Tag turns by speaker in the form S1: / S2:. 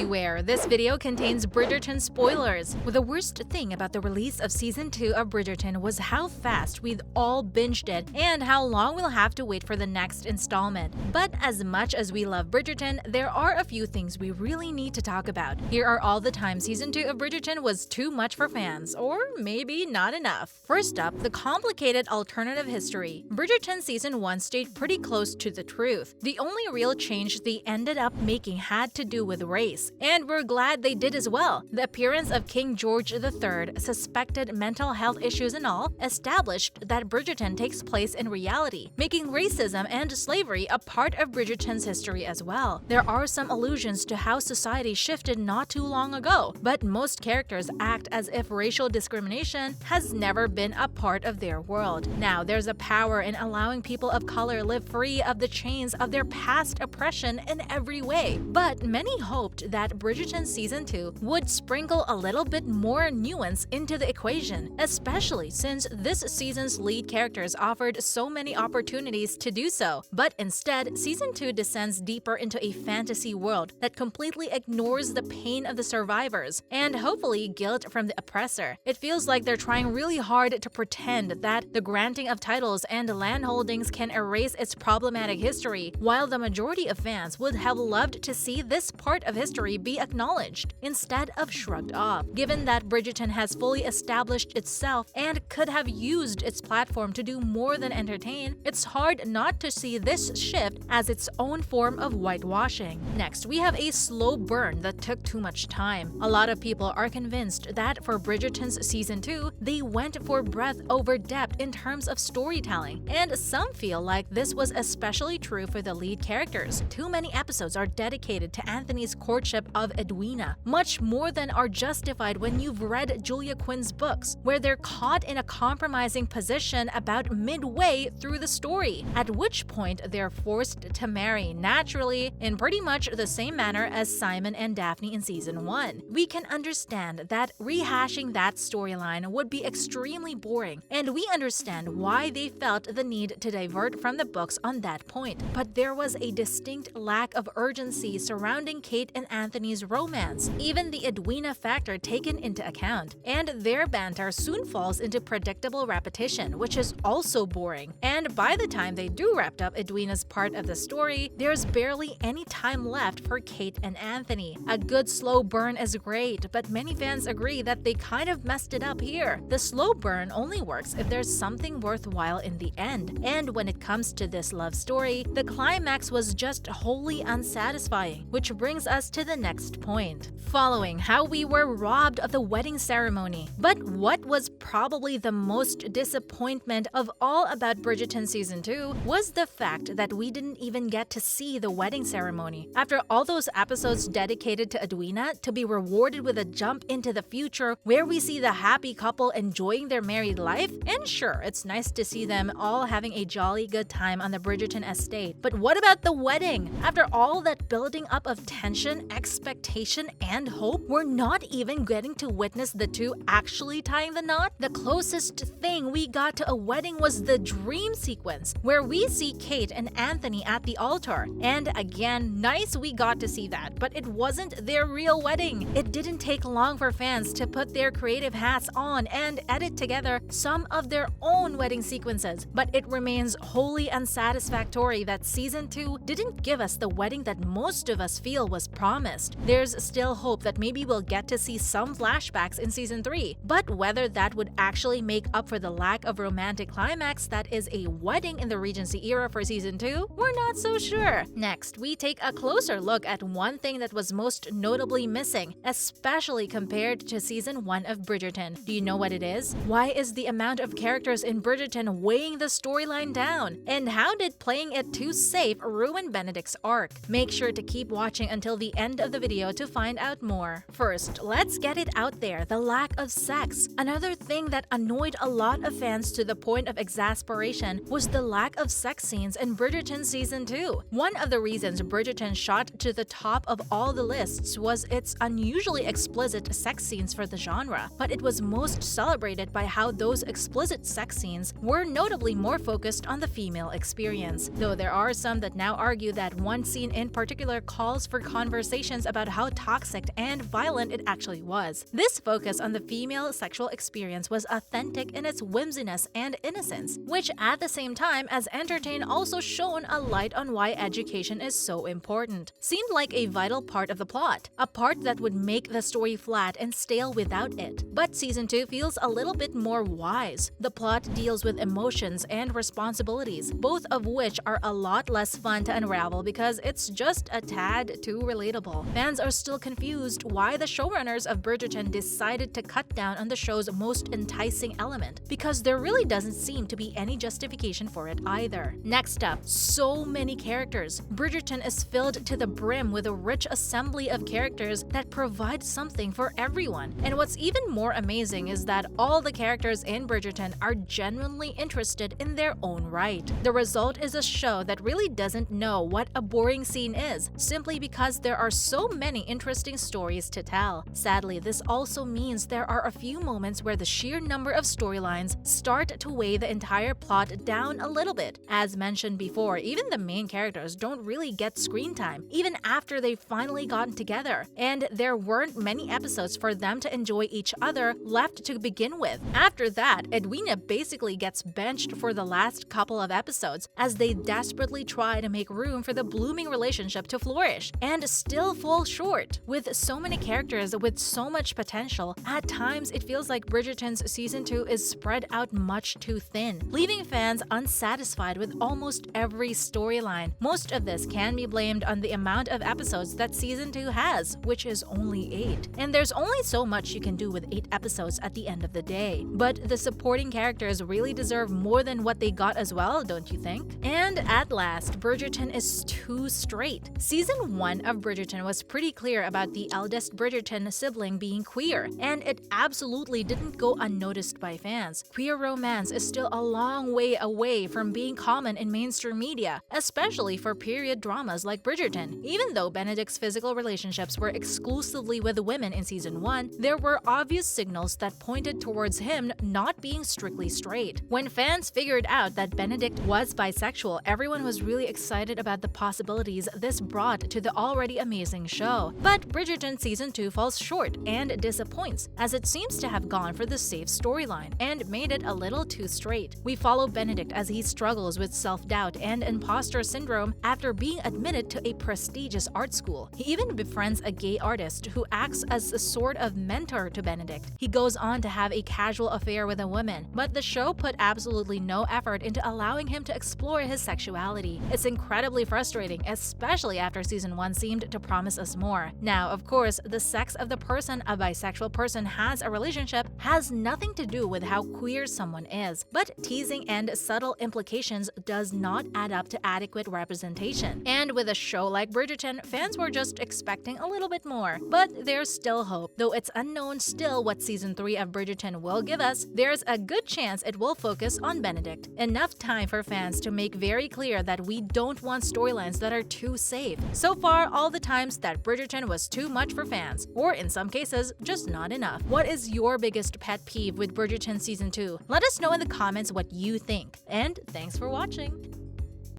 S1: beware, this video contains Bridgerton spoilers. The worst thing about the release of Season 2 of Bridgerton was how fast we'd all binged it and how long we'll have to wait for the next installment. But as much as we love Bridgerton, there are a few things we really need to talk about. Here are all the times Season 2 of Bridgerton was too much for fans, or maybe not enough. First up, the complicated alternative history. Bridgerton Season 1 stayed pretty close to the truth. The only real change they ended up making had to do with race, and we're glad they did as well. The appearance of King George III, suspected mental health issues and all, established that Bridgerton takes place in reality, making racism and slavery a part of Bridgerton's history as well. There are some allusions to how society shifted not too long ago, but most characters act as if racial discrimination has never been a part of their world. Now, there's a power in allowing people of color live free of the chains of their past oppression in every way, but many hoped that Bridgerton Season 2 would sprinkle a little bit more nuance into the equation, especially since this season's lead characters offered so many opportunities to do so. But instead, Season 2 descends deeper into a fantasy world that completely ignores the pain of the survivors and hopefully guilt from the oppressor. It feels like they're trying really hard to pretend that the granting of titles and land holdings can erase its problematic history, while the majority of fans would have loved to see this part of history be acknowledged instead of shrugged off. Given that Bridgerton has fully established itself and could have used its platform to do more than entertain, it's hard not to see this shift as its own form of whitewashing. Next, we have a slow burn that took too much time. A lot of people are convinced that for Bridgerton's Season 2, they went for breadth over depth in terms of storytelling, and some feel like this was especially true for the lead characters. Too many episodes are dedicated to Anthony's courtship of Edwina, much more than are justified when you've read Julia Quinn's books, where they're caught in a compromising position about midway through the story, at which point they're forced to marry naturally in pretty much the same manner as Simon and Daphne in Season 1. We can understand that rehashing that storyline would be extremely boring, and we understand why they felt the need to divert from the books on that point. But there was a distinct lack of urgency surrounding Kate and Anthony's romance, even the Edwina factor taken into account, and their banter soon falls into predictable repetition, which is also boring. And by the time they do wrap up Edwina's part of the story, there's barely any time left for Kate and Anthony. A good slow burn is great, but many fans agree that they kind of messed it up here. The slow burn only works if there's something worthwhile in the end, and when it comes to this love story, the climax was just wholly unsatisfying, which brings us to the next point. Following how we were robbed of the wedding ceremony. But what was probably the most disappointment of all about Bridgerton Season 2 was the fact that we didn't even get to see the wedding ceremony. After all those episodes dedicated to Edwina, to be rewarded with a jump into the future where we see the happy couple enjoying their married life, and sure, it's nice to see them all having a jolly good time on the Bridgerton estate. But what about the wedding? After all that building up of tension, expectation, and hope, we're not even getting to witness the two actually tying the knot. The closest thing we got to a wedding was the dream sequence, where we see Kate and Anthony at the altar. And again, nice we got to see that, but it wasn't their real wedding. It didn't take long for fans to put their creative hats on and edit together some of their own wedding sequences, but it remains wholly unsatisfactory that Season 2 didn't give us the wedding that most of us feel was promised. There's still hope that maybe we'll get to see some flashbacks in Season 3, but whether that would actually make up for the lack of romantic climax that is a wedding in the Regency era for Season 2, we're not so sure. Next, we take a closer look at one thing that was most notably missing, especially compared to Season 1 of Bridgerton. Do you know what it is? Why is the amount of characters in Bridgerton weighing the storyline down? And how did playing it too safe ruin Benedict's arc? Make sure to keep watching until the end of the video to find out more. First, let's get it out there, the lack of sex. Another thing that annoyed a lot of fans to the point of exasperation was the lack of sex scenes in Bridgerton Season 2. One of the reasons Bridgerton shot to the top of all the lists was its unusually explicit sex scenes for the genre, but it was most celebrated by how those explicit sex scenes were notably more focused on the female experience, though there are some that now argue that one scene in particular calls for conversation revelations about how toxic and violent it actually was. This focus on the female sexual experience was authentic in its whimsiness and innocence, which at the same time as entertain also shone a light on why education is so important. Seemed like a vital part of the plot, a part that would make the story flat and stale without it. But season 2 feels a little bit more wise. The plot deals with emotions and responsibilities, both of which are a lot less fun to unravel because it's just a tad too relatable. Fans are still confused why the showrunners of Bridgerton decided to cut down on the show's most enticing element, because there really doesn't seem to be any justification for it either. Next up, so many characters. Bridgerton is filled to the brim with a rich assembly of characters that provide something for everyone. And what's even more amazing is that all the characters in Bridgerton are genuinely interested in their own right. The result is a show that really doesn't know what a boring scene is, simply because there are so many interesting stories to tell. Sadly, this also means there are a few moments where the sheer number of storylines start to weigh the entire plot down a little bit. As mentioned before, even the main characters don't really get screen time, even after they've finally gotten together, and there weren't many episodes for them to enjoy each other left to begin with. After that, Edwina basically gets benched for the last couple of episodes as they desperately try to make room for the blooming relationship to flourish, and still fall short. With so many characters with so much potential, at times it feels like Bridgerton's season 2 is spread out much too thin, leaving fans unsatisfied with almost every storyline. Most of this can be blamed on the amount of episodes that season 2 has, which is only 8. And there's only so much you can do with 8 episodes at the end of the day. But the supporting characters really deserve more than what they got as well, don't you think? And at last, Bridgerton is too straight. Season 1 of Bridgerton was pretty clear about the eldest Bridgerton sibling being queer, and it absolutely didn't go unnoticed by fans. Queer romance is still a long way away from being common in mainstream media, especially for period dramas like Bridgerton. Even though Benedict's physical relationships were exclusively with women in season 1, there were obvious signals that pointed towards him not being strictly straight. When fans figured out that Benedict was bisexual, everyone was really excited about the possibilities this brought to the already amazing show. But Bridgerton season 2 falls short and disappoints, as it seems to have gone for the safe storyline and made it a little too straight. We follow Benedict as he struggles with self-doubt and imposter syndrome after being admitted to a prestigious art school. He even befriends a gay artist who acts as a sort of mentor to Benedict. He goes on to have a casual affair with a woman, but the show put absolutely no effort into allowing him to explore his sexuality. It's incredibly frustrating, especially after season 1 seemed to promise us more. Now, of course, the sex of the person a bisexual person has a relationship has nothing to do with how queer someone is, but teasing and subtle implications does not add up to adequate representation. And with a show like Bridgerton, fans were just expecting a little bit more. But there's still hope. Though it's unknown still what season 3 of Bridgerton will give us, there's a good chance it will focus on Benedict. Enough time for fans to make very clear that we don't want storylines that are too safe. So far, all the times that Bridgerton was too much for fans, or in some cases, just not enough. What is your biggest pet peeve with Bridgerton season 2? Let us know in the comments what you think. And thanks for watching!